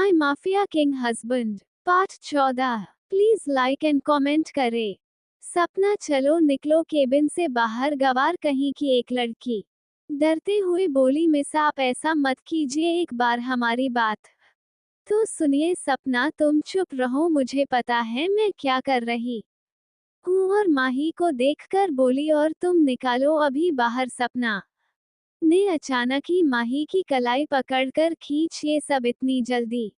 My mafia king husband part 14। Please like and comment करें। सपना चलो निकलो केबिन से बाहर, गवार कहीं की एक लड़की डरते हुए बोली, मिस आप ऐसा मत कीजिए, एक बार हमारी बात तो सुनिए। सपना तुम चुप रहो, मुझे पता है मैं क्या कर रही हूँ। और माही को देखकर बोली, और तुम निकालो अभी बाहर। सपना ने अचानक ही माही की कलाई पकड़कर खींच, ये सब इतनी जल्दी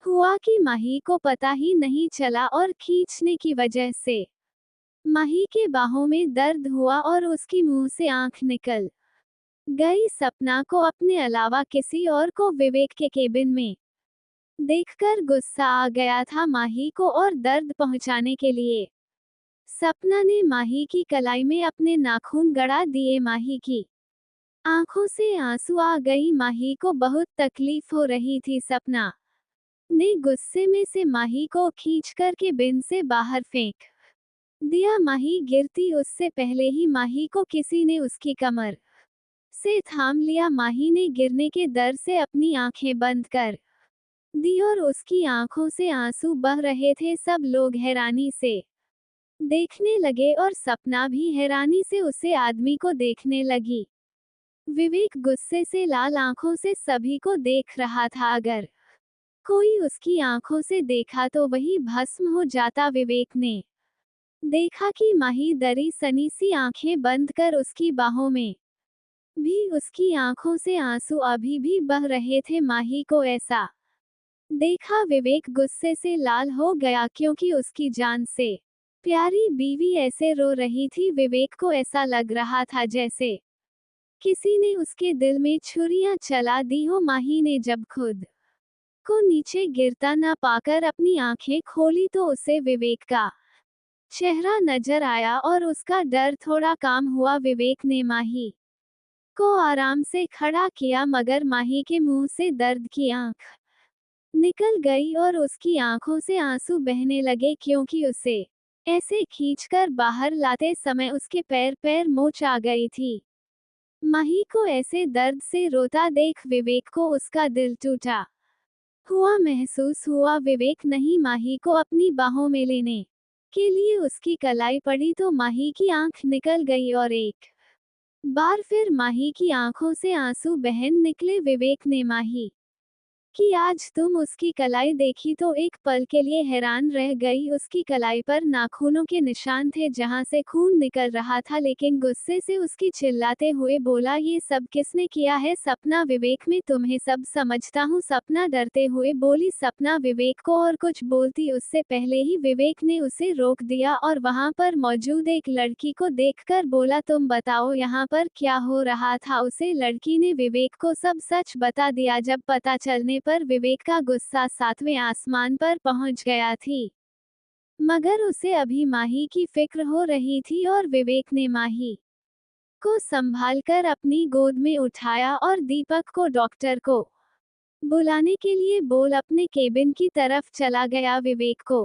हुआ कि माही को पता ही नहीं चला, और खींचने की वजह से माही के बाहों में दर्द हुआ और उसकी मुंह से आंख निकल गई। सपना को अपने अलावा किसी और को विवेक के केबिन में देखकर गुस्सा आ गया था माही को, और दर्द पहुंचाने के लिए सपना ने माही की कलाई में अपने नाखून गड़ा दिए। माही की आंखों से आंसू आ गई, माही को बहुत तकलीफ हो रही थी। सपना ने गुस्से में से माही को खींचकर केबिन से बाहर फेंक दिया। माही गिरती उससे पहले ही माही को किसी ने उसकी कमर से थाम लिया। माही ने गिरने के डर से अपनी आंखें बंद कर दी और उसकी आंखों से आंसू बह रहे थे। सब लोग हैरानी से देखने लगे और सपना भी हैरानी से उसे आदमी को देखने लगी। विवेक गुस्से से लाल आंखों से सभी को देख रहा था। अगर कोई उसकी आंखों से देखा तो वही भस्म हो जाता। विवेक ने देखा कि माही दरी सनी सी आंखें बंद कर उसकी बाहों में भी उसकी आंखों से आंसू अभी भी बह रहे थे। माही को ऐसा देखा विवेक गुस्से से लाल हो गया, क्योंकि उसकी जान से प्यारी बीवी ऐसे रो रही थी। विवेक को ऐसा लग रहा था जैसे किसी ने उसके दिल में छुरियां चला दी हो। माही ने जब खुद को नीचे गिरता न पाकर अपनी आंखें खोली तो उसे विवेक का चेहरा नजर आया और उसका डर थोड़ा काम हुआ। विवेक ने माही को आराम से खड़ा किया, मगर माही के मुंह से दर्द की आंख निकल गई और उसकी आंखों से आंसू बहने लगे, क्योंकि उसे ऐसे खींचकर बाहर लाते समय उसके पैर मोच आ गई थी। माही को ऐसे दर्द से रोता देख विवेक को उसका दिल टूटा हुआ महसूस हुआ। विवेक नहीं माही को अपनी बाहों में लेने के लिए उसकी कलाई पड़ी तो माही की आंख निकल गई और एक बार फिर माही की आंखों से आंसू बहन निकले। विवेक ने माही कि आज तुम उसकी कलाई देखी तो एक पल के लिए हैरान रह गई। उसकी कलाई पर नाखूनों के निशान थे जहां से खून निकल रहा था, लेकिन गुस्से से उसकी चिल्लाते हुए बोला, ये सब किसने किया है? सपना विवेक में तुम्हें सब समझता हूँ। सपना डरते हुए बोली। सपना विवेक को और कुछ बोलती उससे पहले ही विवेक ने उसे रोक दिया और वहां पर मौजूद एक लड़की को देखकर बोला, तुम बताओ यहाँ पर क्या हो रहा था? उसे लड़की ने विवेक को सब सच बता दिया। जब पता चलने पर विवेक का गुस्सा 7वें आसमान पर पहुंच गया थी, मगर उसे अभी माही की फिक्र हो रही थी और विवेक ने माही को संभालकर अपनी गोद में उठाया और दीपक को डॉक्टर को बुलाने के लिए बोल अपने केबिन की तरफ चला गया। विवेक को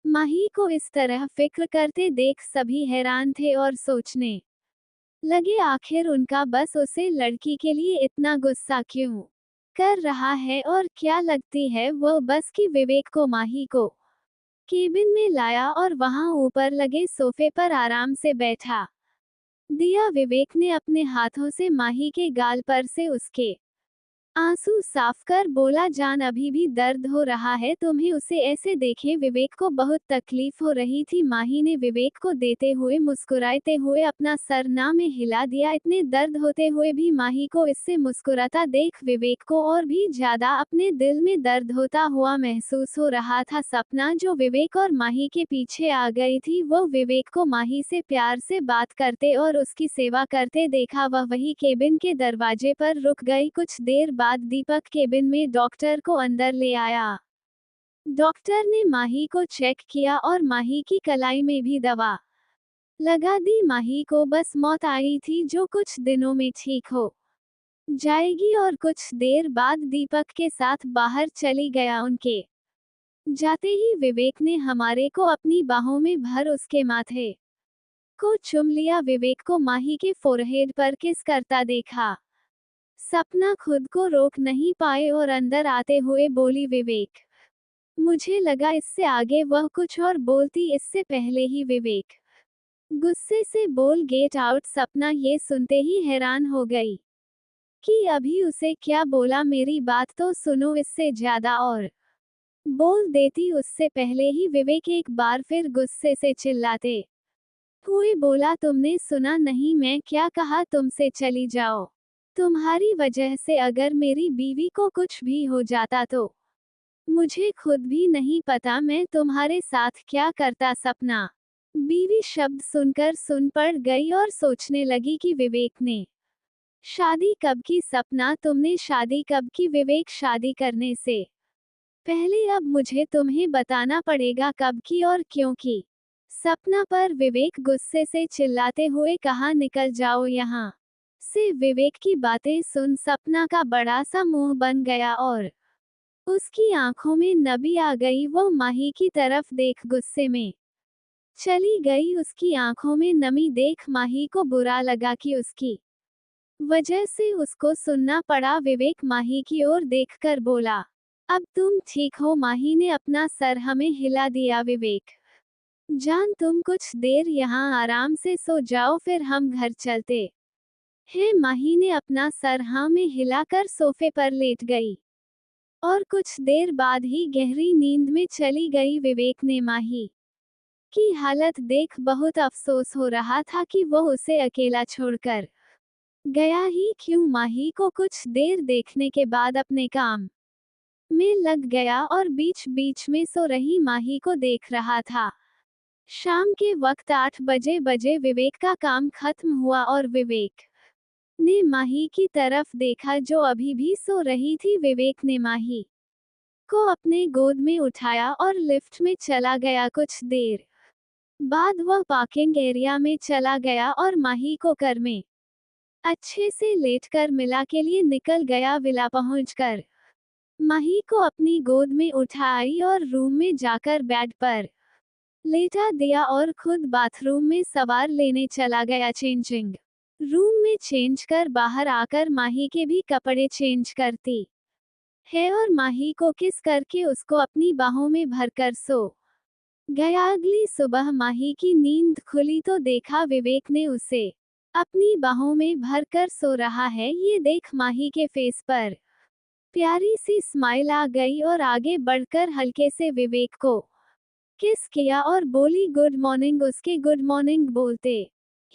माही को इस तरह फिक्र करते देख सभी हैरान थे और सोचने लगे, आखिर उनका बस उसे लड़की के लिए इतना गुस्सा क्यों कर रहा है, और क्या लगती है वो बस कि विवेक को माही को केबिन में लाया और वहां ऊपर लगे सोफे पर आराम से बैठा दिया। विवेक ने अपने हाथों से माही के गाल पर से उसके आंसू साफ कर बोला, जान अभी भी दर्द हो रहा है तुम्हें उसे ऐसे देखे? विवेक को बहुत तकलीफ हो रही थी। माही ने विवेक को देते हुए मुस्कुराते हुए अपना सर ना में हिला दिया। इतने दर्द होते हुए भी माही को इससे मुस्कुराता देख विवेक को और भी ज्यादा अपने दिल में दर्द होता हुआ महसूस हो रहा था। सपना जो विवेक और माही के पीछे आ गई थी, वो विवेक को माही से प्यार से बात करते और उसकी सेवा करते देखा। वह वही केबिन के दरवाजे पर रुक गई। कुछ देर बाद दीपक केबिन में डॉक्टर को अंदर ले आया। डॉक्टर ने माही को चेक किया और माही की कलाई में भी दवा लगा दी। माही को बस मौत आई थी जो कुछ दिनों में ठीक हो जाएगी, और कुछ देर बाद दीपक के साथ बाहर चली गया। उनके जाते ही विवेक ने हमारे को अपनी बाहों में भर उसके माथे को चूम लिया। विवेक को माही के फोरहेड पर किस करता देखा। सपना खुद को रोक नहीं पाए और अंदर आते हुए बोली विवेक। मुझे लगा इससे आगे वह कुछ और बोलती, इससे पहले ही विवेक गुस्से से बोल गेट आउट। सपना ये सुनते ही हैरान हो गई कि अभी उसे क्या बोला, मेरी बात तो सुनो। इससे ज्यादा और बोल देती उससे पहले ही विवेक एक बार फिर गुस्से से चिल्लाते हुए बोला, तुमने सुना नहीं मैं क्या कहा, तुमसे चली जाओ। तुम्हारी वजह से अगर मेरी बीवी को कुछ भी हो जाता तो मुझे खुद भी नहीं पता मैं तुम्हारे साथ क्या करता। सपना बीवी शब्द सुनकर सुन पड़ गई और सोचने लगी कि विवेक ने शादी कब की। सपना तुमने शादी कब की विवेक? शादी करने से पहले अब मुझे तुम्हें बताना पड़ेगा कब की और क्यों की। सपना पर विवेक गुस्से से चिल्लाते हुए कहा, निकल जाओ यहाँ से। विवेक की बातें सुन सपना का बड़ा सा मुंह बन गया और उसकी आंखों में नमी आ गई। वो माही की तरफ देख गुस्से में चली गई। उसकी आंखों में नमी देख माही को बुरा लगा कि उसकी वजह से उसको सुनना पड़ा। विवेक माही की ओर देखकर बोला, अब तुम ठीक हो? माही ने अपना सर हमें हिला दिया। विवेक जान तुम कुछ देर यहाँ आराम से सो जाओ, फिर हम घर चलते हैं। माही ने अपना सर हाँ में हिलाकर सोफे पर लेट गई और कुछ देर बाद ही गहरी नींद में चली गई। विवेक ने माही की हालत देख बहुत अफसोस हो रहा था कि वो उसे अकेला छोड़कर गया ही क्यों। माही को कुछ देर देखने के बाद अपने काम में लग गया और बीच बीच में सो रही माही को देख रहा था। शाम के वक्त 8 बजे विवेक का काम खत्म हुआ और विवेक ने माही की तरफ देखा जो अभी भी सो रही थी। विवेक ने माही को अपने गोद में उठाया और लिफ्ट में चला गया। कुछ देर बाद वह पार्किंग एरिया में चला गया और माही को कार में अच्छे से लेटकर मिला के लिए निकल गया। विला पहुंचकर माही को अपनी गोद में उठाई और रूम में जाकर बेड पर लेटा दिया और खुद बाथरूम में सवार लेने चला गया। चेंजिंग रूम में चेंज कर बाहर आकर माही के भी कपड़े चेंज करती है और माही को किस करके उसको अपनी बाहों में भरकर सो गया। अगली सुबह माही की नींद खुली तो देखा विवेक ने उसे अपनी बाहों में भरकर सो रहा है। ये देख माही के फेस पर प्यारी सी स्माइल आ गई और आगे बढ़कर हल्के से विवेक को किस किया और बोली, गुड मॉर्निंग। उसके गुड मॉर्निंग बोलते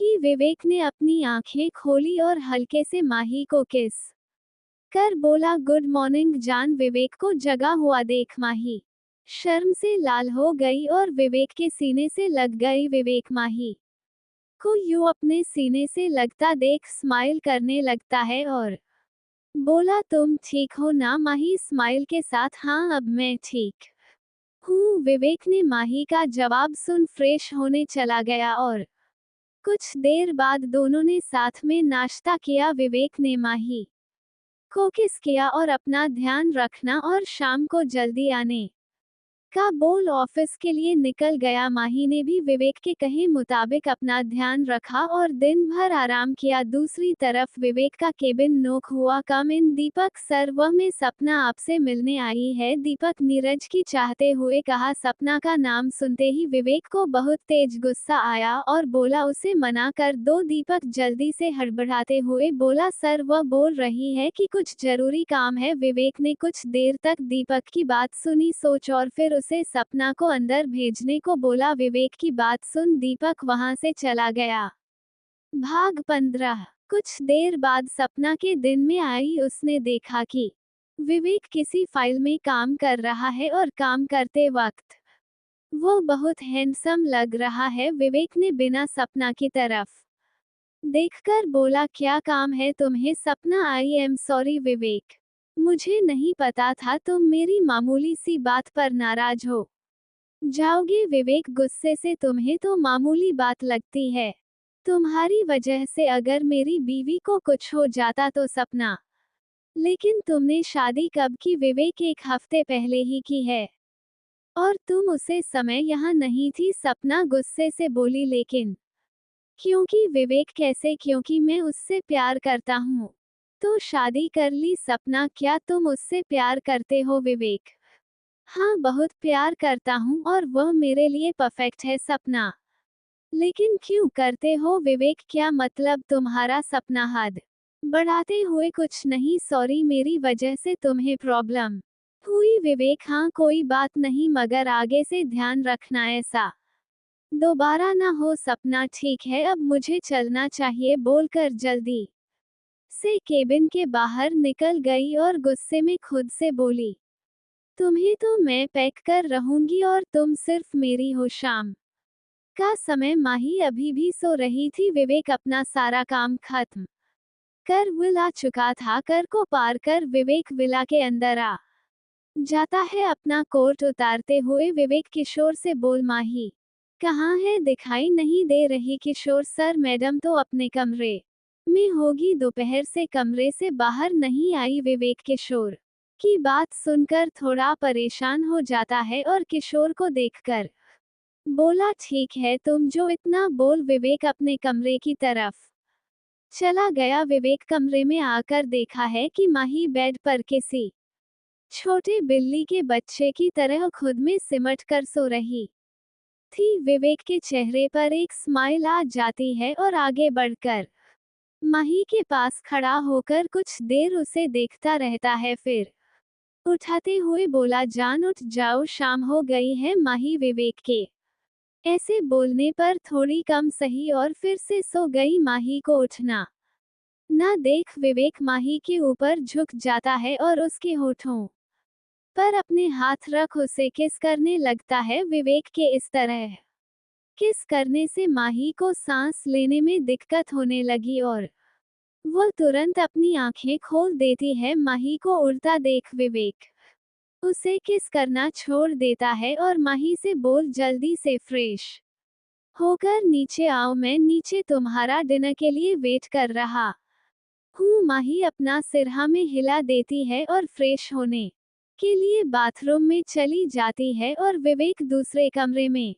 ही विवेक ने अपनी आंखें खोली और हल्के से माही को किस कर बोला, गुड मॉर्निंग जान। विवेक को जगा हुआ देख माही शर्म से लाल हो गई और विवेक के सीने से लग गई। विवेक माही को यूं अपने सीने से लगता देख स्माइल करने लगता है और बोला, तुम ठीक हो ना? माही स्माइल के साथ, हाँ अब मैं ठीक हूँ। विवेक ने माही का जवाब सुन फ्रेश होने चला गया और कुछ देर बाद दोनों ने साथ में नाश्ता किया। विवेक ने माही को किस किया और अपना ध्यान रखना और शाम को जल्दी आने का बोल ऑफिस के लिए निकल गया। माही ने भी विवेक के कहे मुताबिक अपना ध्यान रखा और दिन भर आराम किया। दूसरी तरफ विवेक का केबिन नॉक हुआ। कम इन दीपक सर, वह मैं सपना आपसे मिलने आई है। दीपक नीरज की चाहते हुए कहा। सपना का नाम सुनते ही विवेक को बहुत तेज गुस्सा आया और बोला, उसे मना कर दो। दीपक जल्दी से हड़बड़ाते हुए बोला, सर वह बोल रही है कि कुछ जरूरी काम है। विवेक ने कुछ देर तक दीपक की बात सुनी, सोच और फिर उसे सपना को अंदर भेजने को बोला। विवेक की बात सुन दीपक वहां से चला गया। भाग 15। कुछ देर बाद सपना के दिन में आई। उसने देखा कि विवेक किसी फाइल में काम कर रहा है और काम करते वक्त वो बहुत हैंडसम लग रहा है। विवेक ने बिना सपना की तरफ देखकर बोला, क्या काम है तुम्हें? सपना, आई एम सॉरी विवेक, मुझे नहीं पता था तुम मेरी मामूली सी बात पर नाराज हो जाओगे। विवेक गुस्से से, तुम्हें तो मामूली बात लगती है, तुम्हारी वजह से अगर मेरी बीवी को कुछ हो जाता तो। सपना, लेकिन तुमने शादी कब की? विवेक, 1 हफ्ते पहले ही की है और तुम उसे समय यहाँ नहीं थी। सपना गुस्से से बोली, लेकिन क्योंकि? विवेक, कैसे क्योंकि मैं उससे प्यार करता हूँ, तो शादी कर ली सपना, क्या तुम उससे प्यार करते हो विवेक? हाँ, बहुत प्यार करता हूँ और वह मेरे लिए परफेक्ट है सपना। लेकिन क्यों करते हो विवेक, क्या मतलब तुम्हारा सपना हद बढ़ाते हुए? कुछ नहीं, सॉरी, मेरी वजह से तुम्हें प्रॉब्लम हुई विवेक। हाँ कोई बात नहीं, मगर आगे से ध्यान रखना ऐसा दोबारा ना हो सपना। ठीक है, अब मुझे चलना चाहिए, बोलकर जल्दी से केबिन के बाहर निकल गई और गुस्से में खुद से बोली, तुम्हें तो मैं पैक कर रहूंगी और तुम सिर्फ मेरी हो। शाम का समय, माही अभी भी सो रही थी। विवेक अपना सारा काम खत्म कर विला चुका था। कर को पार कर विवेक विला के अंदर आ जाता है। अपना कोट उतारते हुए विवेक किशोर से बोल, माही कहाँ है, दिखाई नहीं दे रही? किशोर, सर मैडम तो अपने कमरे में होगी, दोपहर से कमरे से बाहर नहीं आई। विवेक किशोर की बात सुनकर थोड़ा परेशान हो जाता है और किशोर को देखकर बोला, ठीक है, तुम जो इतना बोल। विवेक अपने कमरे की तरफ चला गया। विवेक कमरे में आकर देखा है कि माही बेड पर किसी छोटे बिल्ली के बच्चे की तरह खुद में सिमट कर सो रही थी। विवेक के चेहरे पर एक स्माइल आ जाती है और आगे बढ़कर माही के पास खड़ा होकर कुछ देर उसे देखता रहता है। फिर उठाते हुए बोला, जान उठ जाओ, शाम हो गई है। माही विवेक के ऐसे बोलने पर थोड़ी कम सही और फिर से सो गई। माही को उठना ना देख विवेक माही के ऊपर झुक जाता है और उसके होठों पर अपने हाथ रख उसे किस करने लगता है। विवेक के इस तरह किस करने से माही को सांस लेने में दिक्कत होने लगी और वो तुरंत अपनी आंखें खोल देती है। माही को उड़ता देख विवेक उसे किस करना छोड़ देता है और माही से बोल, जल्दी से फ्रेश होकर नीचे आओ, मैं नीचे तुम्हारा डिनर के लिए वेट कर रहा हूँ। माही अपना सिरहा में हिला देती है और फ्रेश होने के लिए बाथरूम में चली जाती है और विवेक दूसरे कमरे में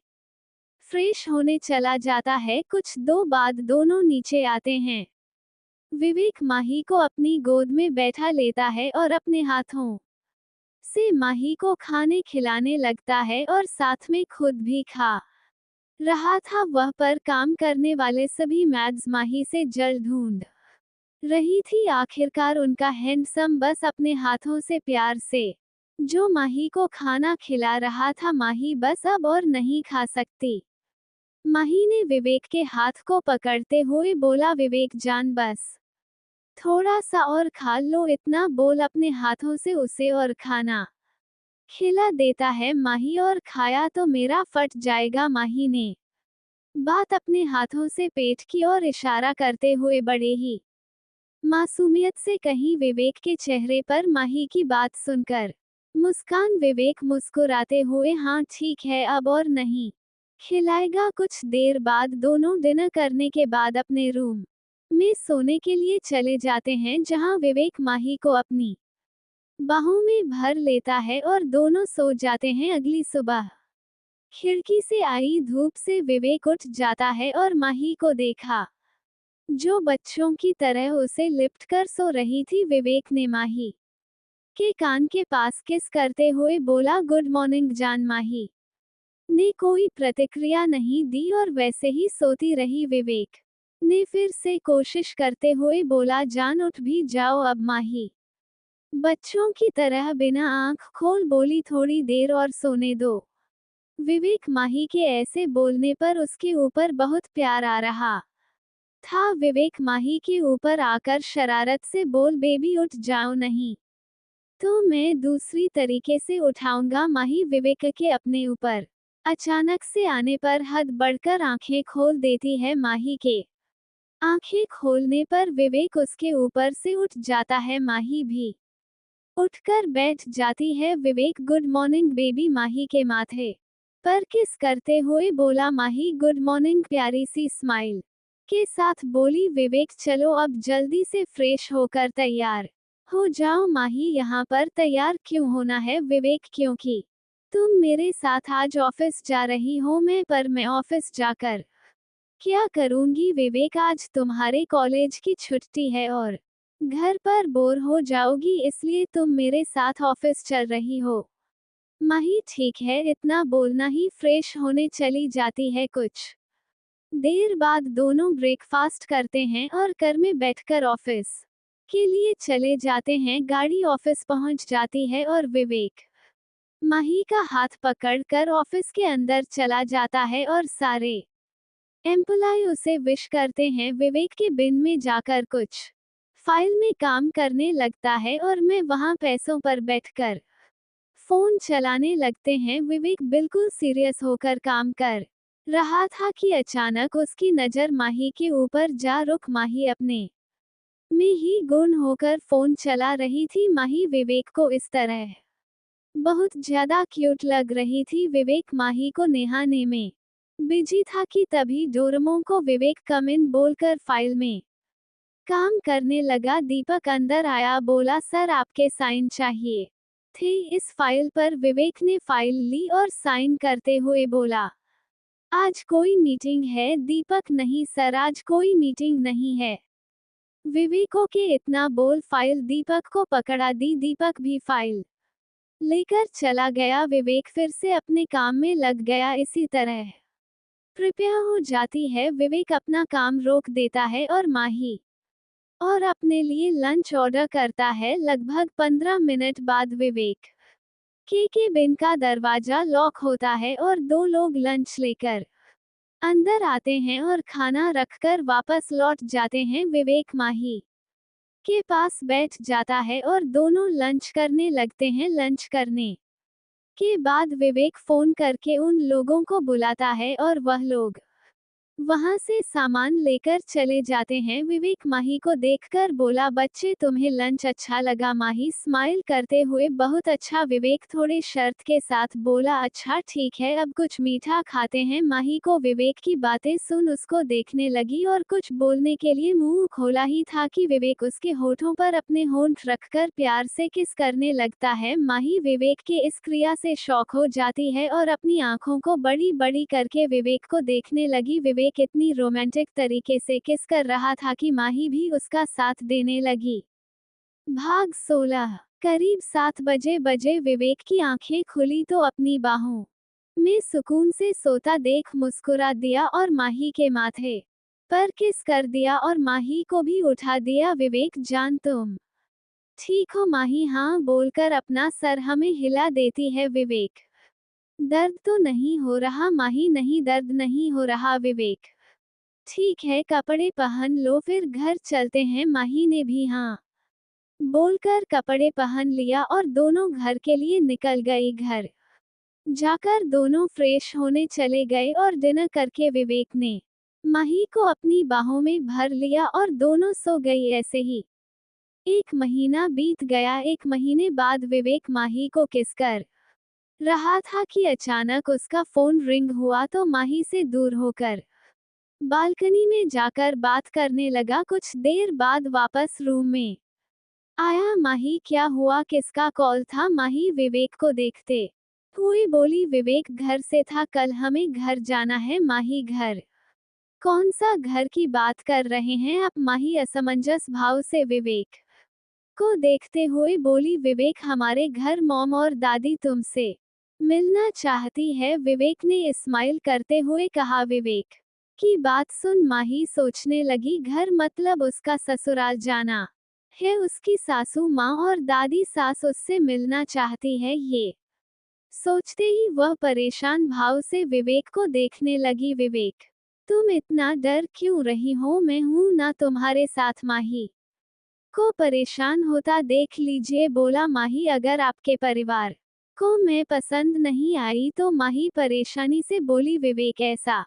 फ्रेश होने चला जाता है। कुछ दो बाद दोनों नीचे आते हैं। विवेक माही को अपनी गोद में बैठा लेता है और अपने हाथों से माही को खाने खिलाने लगता है और साथ में खुद भी खा रहा था। वह पर काम करने वाले सभी मैड्स माही से जल ढूंढ रही थी। आखिरकार उनका हैंडसम बस अपने हाथों से प्यार से जो माही को खाना खिला रहा था। माही बस अब और नहीं खा सकती। माही ने विवेक के हाथ को पकड़ते हुए बोला, विवेक जान, बस थोड़ा सा और खा लो। इतना बोल अपने हाथों से उसे और खाना खिला देता है। माही, और खाया तो मेरा फट जाएगा। माही ने बात अपने हाथों से पेट की ओर इशारा करते हुए बड़े ही मासूमियत से कही। विवेक के चेहरे पर माही की बात सुनकर मुस्कान। विवेक मुस्कुराते हुए, हाँ ठीक है, अब और नहीं खिलाएगा। कुछ देर बाद दोनों डिनर करने के बाद अपने रूम में सोने के लिए चले जाते हैं, जहां विवेक माही को अपनी बाहों में भर लेता है और दोनों सो जाते हैं। अगली सुबह खिड़की से आई धूप से विवेक उठ जाता है और माही को देखा जो बच्चों की तरह उसे लिपट कर सो रही थी। विवेक ने माही के कान के पास किस करते हुए बोला, गुड मॉर्निंग जान। माही ने कोई प्रतिक्रिया नहीं दी और वैसे ही सोती रही। विवेक ने फिर से कोशिश करते हुए बोला, जान उठ भी जाओ अब। माही बच्चों की तरह बिना आंख खोल बोली, थोड़ी देर और सोने दो। विवेक माही के ऐसे बोलने पर उसके ऊपर बहुत प्यार आ रहा था। विवेक माही के ऊपर आकर शरारत से बोल, बेबी उठ जाओ, नहीं तो मैं दूसरी तरीके से उठाऊंगा। माही विवेक के अपने ऊपर अचानक से आने पर हद बढ़कर आंखें खोल देती है। माही के आंखें खोलने पर विवेक उसके ऊपर से उठ जाता है। माही भी उठकर बैठ जाती है। विवेक, गुड मॉर्निंग बेबी, माही के माथे पर किस करते हुए बोला। माही गुड मॉर्निंग प्यारी सी स्माइल के साथ बोली। विवेक, चलो अब जल्दी से फ्रेश होकर तैयार हो जाओ। माही, यहाँ पर तैयार क्यों होना है विवेक, क्योंकि तुम मेरे साथ आज ऑफिस जा रही हो। मैं ऑफिस जाकर क्या करूंगी विवेक, आज तुम्हारे कॉलेज की छुट्टी है और घर पर बोर हो जाओगी इसलिए तुम मेरे साथ ऑफिस चल रही हो। माही ठीक है, इतना बोलना ही फ्रेश होने चली जाती है। कुछ देर बाद दोनों ब्रेकफास्ट करते हैं और कार में बैठकर ऑफिस के लिए चले जाते हैं। गाड़ी ऑफिस पहुंच जाती है और विवेक माही का हाथ पकड़कर ऑफिस के अंदर चला जाता है और सारे एम्प्लॉय उसे विश करते हैं। विवेक के बिन में जाकर कुछ फाइल में काम करने लगता है और मैं वहां पैसों पर बैठकर फोन चलाने लगते हैं। विवेक बिल्कुल सीरियस होकर काम कर रहा था कि अचानक उसकी नजर माही के ऊपर जा रुक। माही अपने में ही गुम होकर फोन चला रही थी। माही विवेक को इस तरह बहुत ज्यादा क्यूट लग रही थी। विवेक माही को नहाने में बिजी था कि तभी डोरेमोन को विवेक कम इन बोलकर फाइल में काम करने लगा। दीपक अंदर आया, बोला सर आपके साइन चाहिए थे इस फाइल पर। विवेक ने फाइल ली और साइन करते हुए बोला आज कोई मीटिंग है? दीपक नहीं सर, आज कोई मीटिंग नहीं है। विवेक के इतना बोल फाइल दीपक को पकड़ा दी। दीपक भी फाइल लेकर चला गया। विवेक फिर से अपने काम में लग गया। इसी तरह कृपया हो जाती है। विवेक अपना काम रोक देता है और माही और अपने लिए लंच ऑर्डर करता है। लगभग 15 मिनट बाद विवेक के केबिन का दरवाजा लॉक होता है और दो लोग लंच लेकर अंदर आते हैं और खाना रखकर वापस लौट जाते हैं। विवेक माही के पास बैठ जाता है और दोनों लंच करने लगते हैं। लंच करने के बाद विवेक फोन करके उन लोगों को बुलाता है और वह लोग वहां से सामान लेकर चले जाते हैं। विवेक माही को देखकर बोला बच्चे तुम्हें लंच अच्छा लगा? माही स्माइल करते हुए बहुत अच्छा। विवेक थोड़े शर्त के साथ बोला अच्छा ठीक है, अब कुछ मीठा खाते हैं। माही को विवेक की बातें सुन उसको देखने लगी और कुछ बोलने के लिए मुंह खोला ही था कि विवेक उसके होठों पर अपने होंठ रखकर प्यार से किस करने लगता है। माही विवेक के इस क्रिया से शॉक हो जाती है और अपनी आंखों को बड़ी बड़ी करके विवेक को देखने लगी। विवेक इतनी रोमांटिक तरीके से किस कर रहा था कि माही भी उसका साथ देने लगी। भाग 16। करीब 7 बजे विवेक की आंखें खुली तो अपनी बाहों में सुकून से सोता देख मुस्कुरा दिया और माही के माथे पर किस कर दिया और माही को भी उठा दिया। विवेक जान तुम ठीक हो? माही हाँ बोलकर अपना सर हमें हिला देती है। विवेक दर्द तो नहीं हो रहा? माही नहीं, दर्द नहीं हो रहा। विवेक ठीक है, कपड़े पहन लो फिर घर चलते हैं। माही ने भी हाँ बोलकर कपड़े पहन लिया और दोनों घर के लिए निकल गई। घर जाकर दोनों फ्रेश होने चले गए और डिनर करके विवेक ने माही को अपनी बाहों में भर लिया और दोनों सो गई। ऐसे ही 1 महीना बीत गया। 1 महीने बाद विवेक माही को किस कर रहा था कि अचानक उसका फोन रिंग हुआ तो माही से दूर होकर बालकनी में जाकर बात करने लगा। कुछ देर बाद वापस रूम में आया। माही क्या हुआ, किसका कॉल था? माही विवेक को देखते हुए बोली विवेक घर से था, कल हमें घर जाना है। माही घर? कौन सा घर की बात कर रहे हैं आप? माही असमंजस भाव से विवेक को देखते हुए बोली विवेक हमारे घर मॉम और दादी तुमसे मिलना चाहती है। विवेक ने स्माइल करते हुए कहा। विवेक की बात सुन माही सोचने लगी घर मतलब उसका ससुराल जाना है। उसकी सासू माँ और दादी सास उससे मिलना चाहती है। ये सोचते ही वह परेशान भाव से विवेक को देखने लगी। विवेक तुम इतना डर क्यों रही हो? मैं हूं ना तुम्हारे साथ। माही को परेशान होता देख लीजिए बोला। माही अगर आपके परिवार को मैं पसंद नहीं आई तो माही परेशानी से बोली। विवेक ऐसा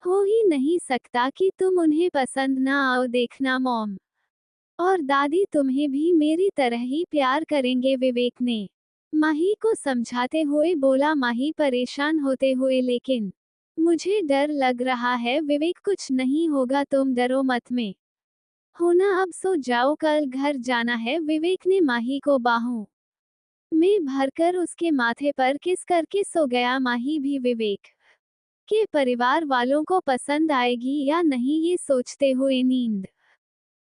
हो ही नहीं सकता कि तुम उन्हें पसंद ना आओ। देखना मॉम और दादी तुम्हें भी मेरी तरह ही प्यार करेंगे। विवेक ने माही को समझाते हुए बोला। माही परेशान होते हुए लेकिन मुझे डर लग रहा है। विवेक कुछ नहीं होगा, तुम डरो मत, में होना अब सो जाओ, कल घर जाना है। विवेक ने माही को बाहों में भरकर उसके माथे पर किस करके सो गया। माही भी विवेक के परिवार वालों को पसंद आएगी या नहीं ये सोचते हुए नींद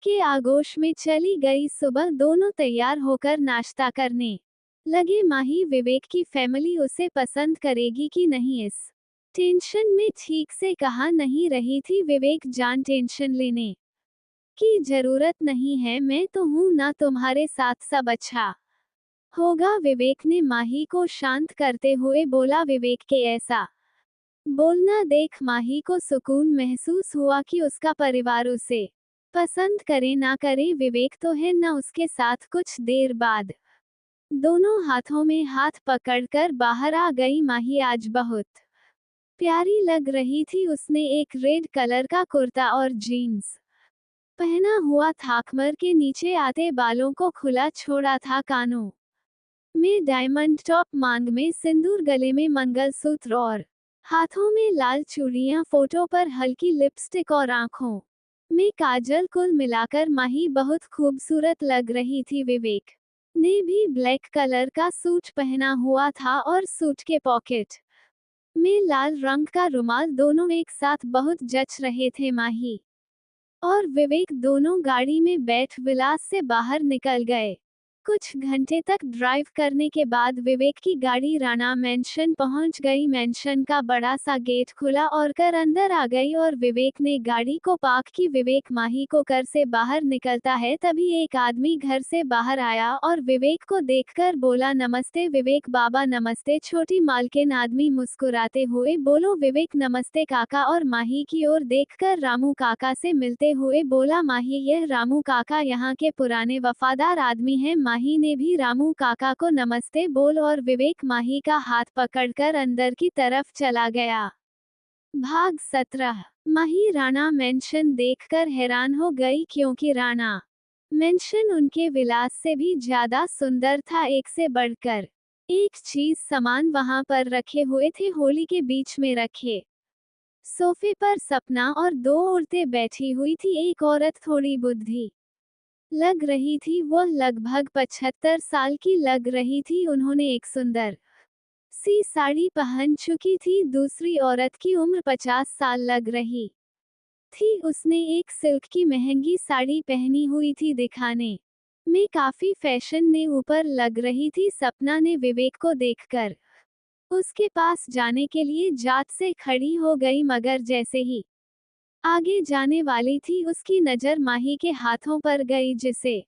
के आगोश में चली गई। सुबह दोनों तैयार होकर नाश्ता करने लगे। माही विवेक की फैमिली उसे पसंद करेगी कि नहीं इस टेंशन में ठीक से कहा नहीं रही थी। विवेक जान, टेंशन लेने की जरूरत नहीं है, मैं तो हूं ना, तुम्हारे साथ सब अच्छा होगा। विवेक ने माही को शांत करते हुए बोला। विवेक के ऐसा बोलना देख माही को सुकून महसूस हुआ कि उसका परिवार उसे पसंद करे ना करे, विवेक तो है ना उसके साथ। कुछ देर बाद दोनों हाथों में हाथ पकड़कर बाहर आ गई। माही आज बहुत प्यारी लग रही थी। उसने एक रेड कलर का कुर्ता और जीन्स पहना हुआ था। कमर के नीचे आते बालों को खुला छोड़ा था। कानों में डायमंड टॉप, मांग में सिंदूर, गले में मंगलसूत्र और हाथों में लाल चूड़ियां। फोटो पर हल्की लिपस्टिक और आंखों में काजल। कुल मिलाकर माही बहुत खूबसूरत लग रही थी। विवेक ने भी ब्लैक कलर का सूट पहना हुआ था और सूट के पॉकेट में लाल रंग का रुमाल। दोनों एक साथ बहुत जच रहे थे। माही और विवेक दोनों गाड़ी में बैठ विलास से बाहर निकल गए। कुछ घंटे तक ड्राइव करने के बाद विवेक की गाड़ी राणा मैंशन पहुंच गई। मैंशन का बड़ा सा गेट खुला और कर अंदर आ गई और विवेक ने गाड़ी को पार्क की। विवेक माही को घर से बाहर निकलता है, तभी एक आदमी घर से बाहर आया और विवेक को देखकर बोला, नमस्ते। विवेक, बाबा नमस्ते। छोटी मालकिन। आदमी मुस्कुराते हुए बोलो, विवेक नमस्ते काका। और माही की ओर देखकर रामू काका से मिलते हुए बोला, माही यह रामू काका यहाँ के पुराने वफादार आदमी हैं। माही ने भी रामू काका को नमस्ते बोल और विवेक माही का हाथ पकड़कर अंदर की तरफ चला गया। भाग 17। माही राणा मैंशन देखकर हैरान हो गई, क्योंकि राणा मैंशन उनके विलास से भी ज्यादा सुंदर था। एक से बढ़कर एक चीज सामान वहां पर रखे हुए थे। होली के बीच में रखे सोफे पर सपना और दो औरतें बैठी हुई थी। एक औरत थोड़ी बुद्धि लग रही थी, वह लगभग 75 साल की लग रही थी। उन्होंने एक सुंदर सी साड़ी पहन चुकी थी। दूसरी औरत की उम्र 50 साल लग रही थी। उसने एक सिल्क की महंगी साड़ी पहनी हुई थी, दिखाने में काफी फैशन में ऊपर लग रही थी। सपना ने विवेक को देखकर उसके पास जाने के लिए जात से खड़ी हो गई, मगर जैसे ही आगे जाने वाली थी उसकी नजर माही के हाथों पर गई, जिसे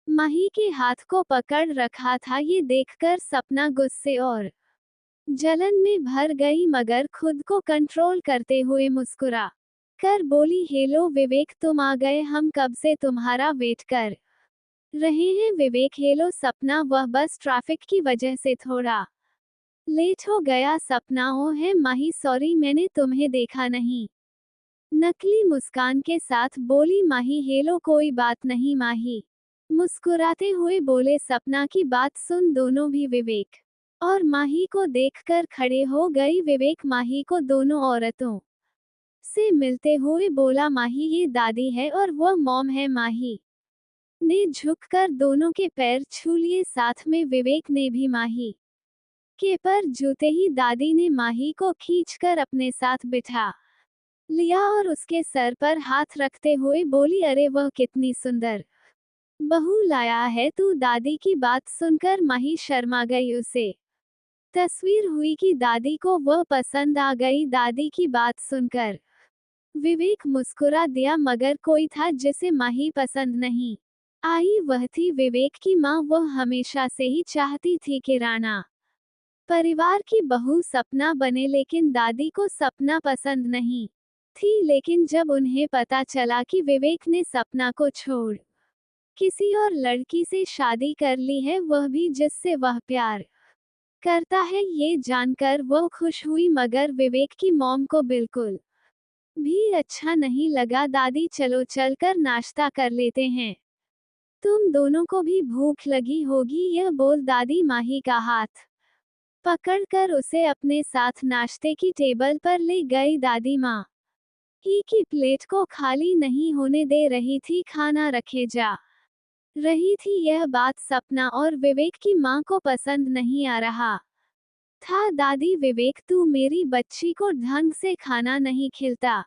माही के हाथ को पकड़ रखा था। ये देखकर सपना गुस्से और जलन में भर गई, मगर खुद को कंट्रोल करते हुए मुस्कुरा कर बोली, हेलो विवेक, तुम आ गए, हम कब से तुम्हारा वेट कर रहे हैं। विवेक, हेलो सपना, वह बस ट्रैफिक की वजह से थोड़ा लेट हो गया। सपना, ओ है माही, सॉरी मैंने तुम्हें देखा नहीं। नकली मुस्कान के साथ बोली माही। हेलो, कोई बात नहीं। माही मुस्कुराते हुए बोले। सपना की बात सुन दोनों भी विवेक और माही को देखकर खड़े हो गई। विवेक माही को दोनों औरतों से मिलते हुए बोला, माही ये दादी है और वह मॉम है। माही ने झुककर दोनों के पैर छू लिए, साथ में विवेक ने भी माही के पर जूते ही दादी ने माही को खींचकर अपने साथ बिठा लिया और उसके सर पर हाथ रखते हुए बोली, अरे वह कितनी सुंदर बहू लाया है तू। दादी की बात सुनकर माही शर्मा गई। उसे तस्वीर हुई कि दादी को वह पसंद आ गई। दादी की बात सुनकर विवेक मुस्कुरा दिया, मगर कोई था जिसे माही पसंद नहीं आई, वह थी विवेक की माँ। वह हमेशा से ही चाहती थी कि राणा परिवार की बहू सपना बने, लेकिन दादी को सपना पसंद नहीं थी। लेकिन जब उन्हें पता चला कि विवेक ने सपना को छोड़ किसी और लड़की से शादी कर ली है, वह भी जिससे वह प्यार करता है, ये जानकर वह खुश हुई, मगर विवेक की मॉम को बिल्कुल भी अच्छा नहीं लगा। दादी, चलो चलकर नाश्ता कर लेते हैं, तुम दोनों को भी भूख लगी होगी। यह बोल दादी माही का हाथ पकड़कर उसे अपने साथ नाश्ते की टेबल पर ले गई। दादी माँ ही की प्लेट को खाली नहीं होने दे रही थी, खाना रखे जा रही थी। यह बात सपना और विवेक की माँ को पसंद नहीं आ रहा था। दादी, विवेक तू मेरी बच्ची को ढंग से खाना नहीं खिलता।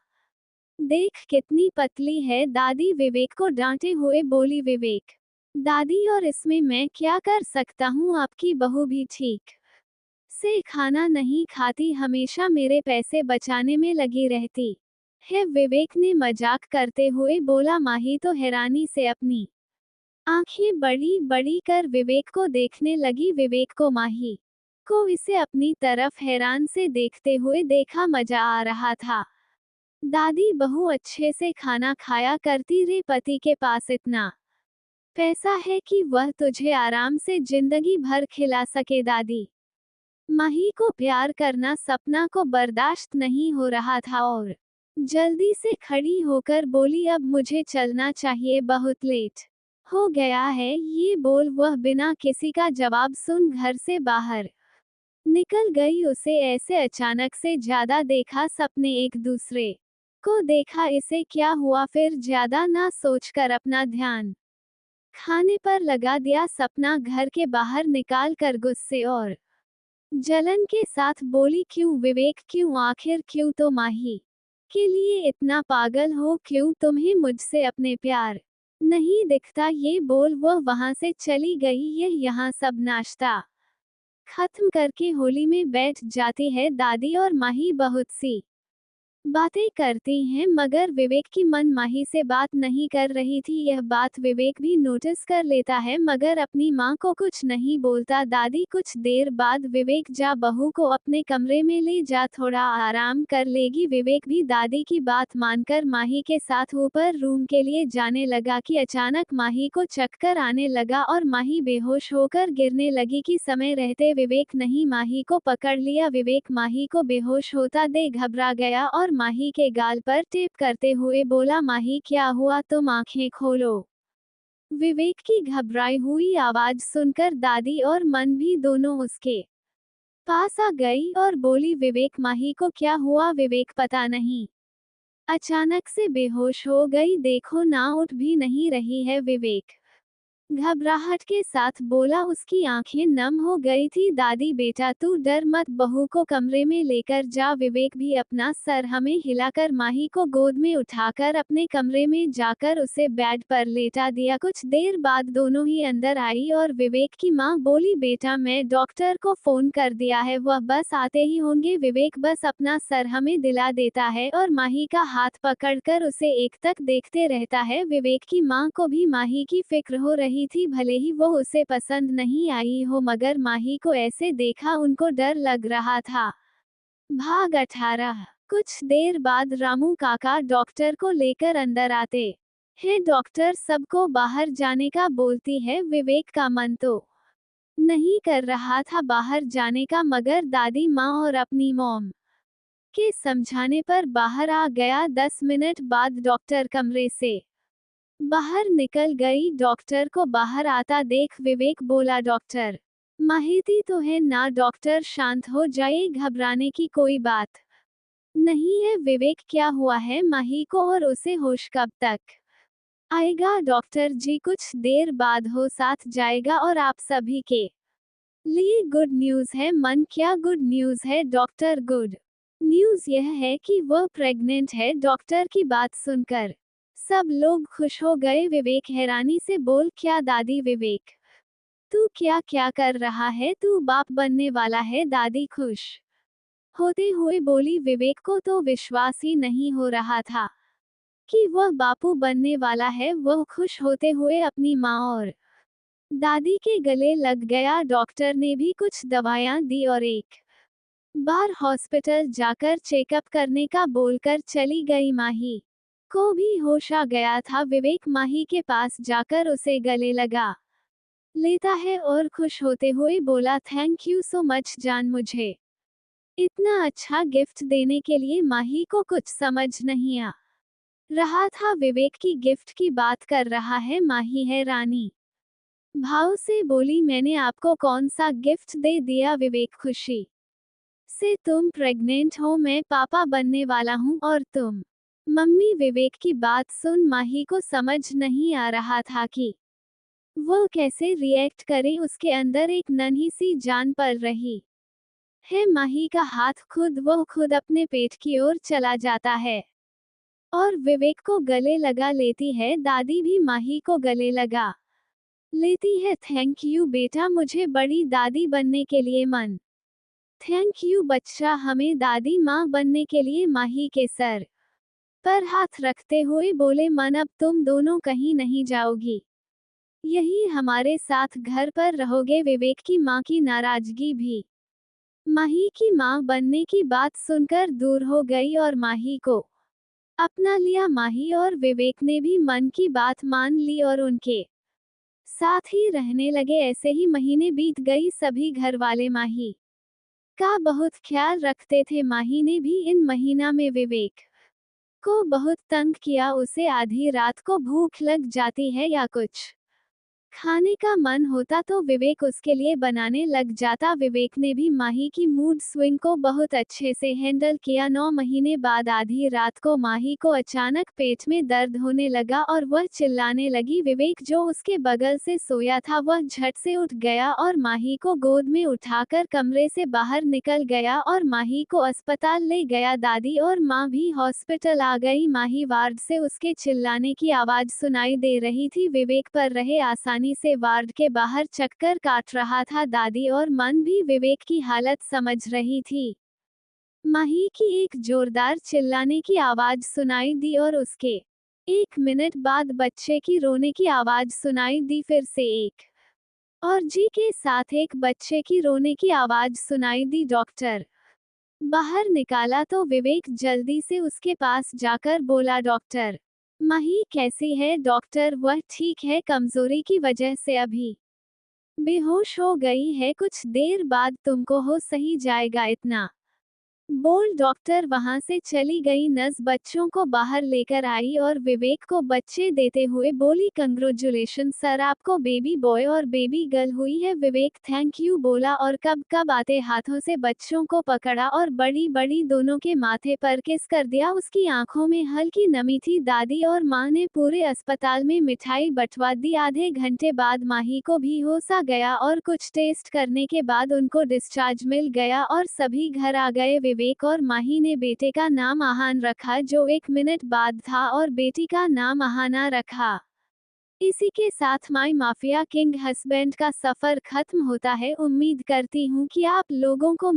देख कितनी पतली है, दादी विवेक को डांटे हुए बोली विवेक। दादी और इसमें मैं क्या कर सकता हूँ, आपकी बहू भी ठीक से खाना नहीं खाती, हमेशा मेरे पैसे बचाने में लगी रहती है, विवेक ने मजाक करते हुए बोला। माही तो हैरानी से अपनी आंखें बड़ी बड़ी कर विवेक को देखने लगी। विवेक को माही को इसे अपनी तरफ हैरान से देखते हुए देखा मजा आ रहा था। दादी बहू अच्छे से खाना खाया करती रे, पति के पास इतना पैसा है कि वह तुझे आराम से जिंदगी भर खिला सके। दादी माही को प्यार करना सपना को बर्दाश्त नहीं हो रहा था और जल्दी से खड़ी होकर बोली, अब मुझे चलना चाहिए, बहुत लेट हो गया है। ये बोल वह बिना किसी का जवाब सुन घर से बाहर निकल गई। उसे ऐसे अचानक से ज्यादा देखा, सपने एक दूसरे को देखा, इसे क्या हुआ, फिर ज्यादा ना सोचकर अपना ध्यान खाने पर लगा दिया। सपना घर के बाहर निकाल कर गुस्से और जलन के साथ बोली, क्यों विवेक, क्यों, आखिर क्यों, तो माही के लिए इतना पागल हो, क्यों तुम्हें मुझसे अपने प्यार नहीं दिखता। ये बोल वह वहां से चली गई। यह यहाँ सब नाश्ता खत्म करके होली में बैठ जाती है। दादी और माही बहुत सी बातें करती हैं, मगर विवेक की मन माही से बात नहीं कर रही थी। यह बात विवेक भी नोटिस कर लेता है, मगर अपनी माँ को कुछ नहीं बोलता। दादी कुछ देर बाद, विवेक जा, बहू को अपने कमरे में ले जा, थोड़ा आराम कर लेगी। विवेक भी दादी की बात मानकर माही के साथ ऊपर रूम के लिए जाने लगा कि अचानक माही को चक्कर आने लगा और माही बेहोश होकर गिरने लगी कि समय रहते विवेक नहीं माही को पकड़ लिया। विवेक माही को बेहोश होता देख घबरा गया और माही के गाल पर टेप करते हुए बोला, माही क्या हुआ, तुम आंखें खोलो। विवेक की घबराई हुई आवाज सुनकर दादी और मन भी दोनों उसके पास आ गई और बोली, विवेक माही को क्या हुआ। विवेक पता नहीं अचानक से बेहोश हो गई, देखो ना, उठ भी नहीं रही है। विवेक घबराहट के साथ बोला, उसकी आंखें नम हो गई थी। दादी बेटा तू डर मत, बहू को कमरे में लेकर जा। विवेक भी अपना सर हमें हिलाकर माही को गोद में उठाकर अपने कमरे में जाकर उसे बेड पर लेटा दिया। कुछ देर बाद दोनों ही अंदर आई और विवेक की माँ बोली, बेटा मैं डॉक्टर को फोन कर दिया है, वह बस आते ही होंगे। विवेक बस अपना सर हमें दिला देता है और माही का हाथ पकड़कर उसे एकटक देखते रहता है। विवेक की माँ को भी माही की फिक्र हो रही थी, भले ही वो उसे पसंद नहीं आई हो, मगर माही को ऐसे देखा उनको डर लग रहा था। भाग 18। कुछ देर बाद रामू काका डॉक्टर को लेकर अंदर आते हैं। डॉक्टर सबको बाहर जाने का बोलती है। विवेक का मन तो नहीं कर रहा था बाहर जाने का, मगर दादी माँ और अपनी मॉम के समझाने पर बाहर आ गया। 10 मिनट बाद डॉक्टर कमरे से बाहर निकल गई। डॉक्टर को बाहर आता देख विवेक बोला, डॉक्टर माहिती तो है ना। डॉक्टर शांत हो जाए, घबराने की कोई बात नहीं है। विवेक क्या हुआ है माही को और उसे होश कब तक आएगा। डॉक्टर जी कुछ देर बाद होश आ जाएगा और आप सभी के लिए गुड न्यूज़ है। मन क्या गुड न्यूज़ है डॉक्टर। गुड न्यूज़ यह है कि वह प्रेग्नेंट है। डॉक्टर की बात सुनकर सब लोग खुश हो गए। विवेक हैरानी से बोल, क्या दादी। विवेक तू क्या क्या कर रहा है, तू बाप बनने वाला है। दादी खुश होते हुए बोली। विवेक को तो विश्वास ही नहीं हो रहा था कि वह बापू बनने वाला है। वह खुश होते हुए अपनी माँ और दादी के गले लग गया। डॉक्टर ने भी कुछ दवाइयाँ दी और एक बार हॉस्पिटल जाकर चेकअप करने का बोलकर चली गई। माही को भी होश आ गया था। विवेक माही के पास जाकर उसे गले लगा लेता है और खुश होते हुए बोला, थैंक यू सो मच जान, मुझे इतना अच्छा गिफ्ट देने के लिए। माही को कुछ समझ नहीं आ रहा था विवेक की गिफ्ट की बात कर रहा है। माही है रानी भाव से बोली, मैंने आपको कौन सा गिफ्ट दे दिया। विवेक खुशी से, तुम प्रेग्नेंट हो, मैं पापा बनने वाला हूँ और तुम मम्मी। विवेक की बात सुन माही को समझ नहीं आ रहा था कि वो कैसे रिएक्ट करे। उसके अंदर एक नन्ही सी जान पल रही है। माही का हाथ खुद अपने पेट की ओर चला जाता है। और विवेक को गले लगा लेती है। दादी भी माही को गले लगा लेती है। थैंक यू बेटा, मुझे बड़ी दादी बनने के लिए मन। थैंक यू बच्चा, हमें दादी माँ बनने के लिए। माही के सर पर हाथ रखते हुए बोले, मन अब तुम दोनों कहीं नहीं जाओगी, यही हमारे साथ घर पर रहोगे। विवेक की माँ की नाराजगी भी माही की माँ बनने की बात सुनकर दूर हो गई और माही को अपना लिया। माही और विवेक ने भी मन की बात मान ली और उनके साथ ही रहने लगे। ऐसे ही महीने बीत गई। सभी घर वाले माही का बहुत ख्याल रखते थे। माही ने भी इन महीना में विवेक को बहुत तंग किया। उसे आधी रात को भूख लग जाती है या कुछ खाने का मन होता तो विवेक उसके लिए बनाने लग जाता। विवेक ने भी माही की मूड स्विंग को बहुत अच्छे से हैंडल किया। 9 महीने बाद आधी रात को माही को अचानक पेट में दर्द होने लगा और वह चिल्लाने लगी। विवेक जो उसके बगल से सोया था वह झट से उठ गया और माही को गोद में उठाकर कमरे से बाहर निकल गया और माही को अस्पताल ले गया। दादी और माँ भी हॉस्पिटल आ गई। माही वार्ड से उसके चिल्लाने की आवाज सुनाई दे रही थी। विवेक पर रहे आसानी से वार्ड के बाहर चक्कर काट रहा था। दादी और मन भी विवेक की हालत समझ रही थी। माही की एक जोरदार चिल्लाने की आवाज सुनाई दी और उसके 1 मिनट बाद बच्चे की रोने की आवाज सुनाई दी। फिर से एक और जी के साथ एक बच्चे की रोने की आवाज सुनाई दी। डॉक्टर बाहर निकाला तो विवेक जल्दी से उसके पास जाकर बोला, डॉक्टर माही कैसी है? डॉक्टर वह ठीक है, कमजोरी की वजह से अभी बेहोश हो गई है, कुछ देर बाद तुमको हो सही जाएगा, इतना बोल डॉक्टर वहां से चली गई। नर्स बच्चों को बाहर लेकर आई और विवेक को बच्चे देते हुए बोली, कंग्रेचुलेशन सर, आपको बेबी बॉय और बेबी गर्ल हुई है। विवेक थैंक यू बोला और कब कब आते हाथों से बच्चों को पकड़ा और बड़ी बड़ी दोनों के माथे पर किस कर दिया। उसकी आंखों में हल्की नमी थी। दादी और माँ ने पूरे अस्पताल में मिठाई बंटवा दी। आधे घंटे बाद माही को भी होश आ गया और कुछ टेस्ट करने के बाद उनको डिस्चार्ज मिल गया और सभी घर आ गए। विवेक और माही ने बेटे का नाम आहान रखा जो 1 मिनट बाद था और बेटी का नाम आहाना रखा। इसी के साथ माई माफिया किंग हस्बैंड का सफर खत्म होता है। उम्मीद करती हूँ कि आप लोगों को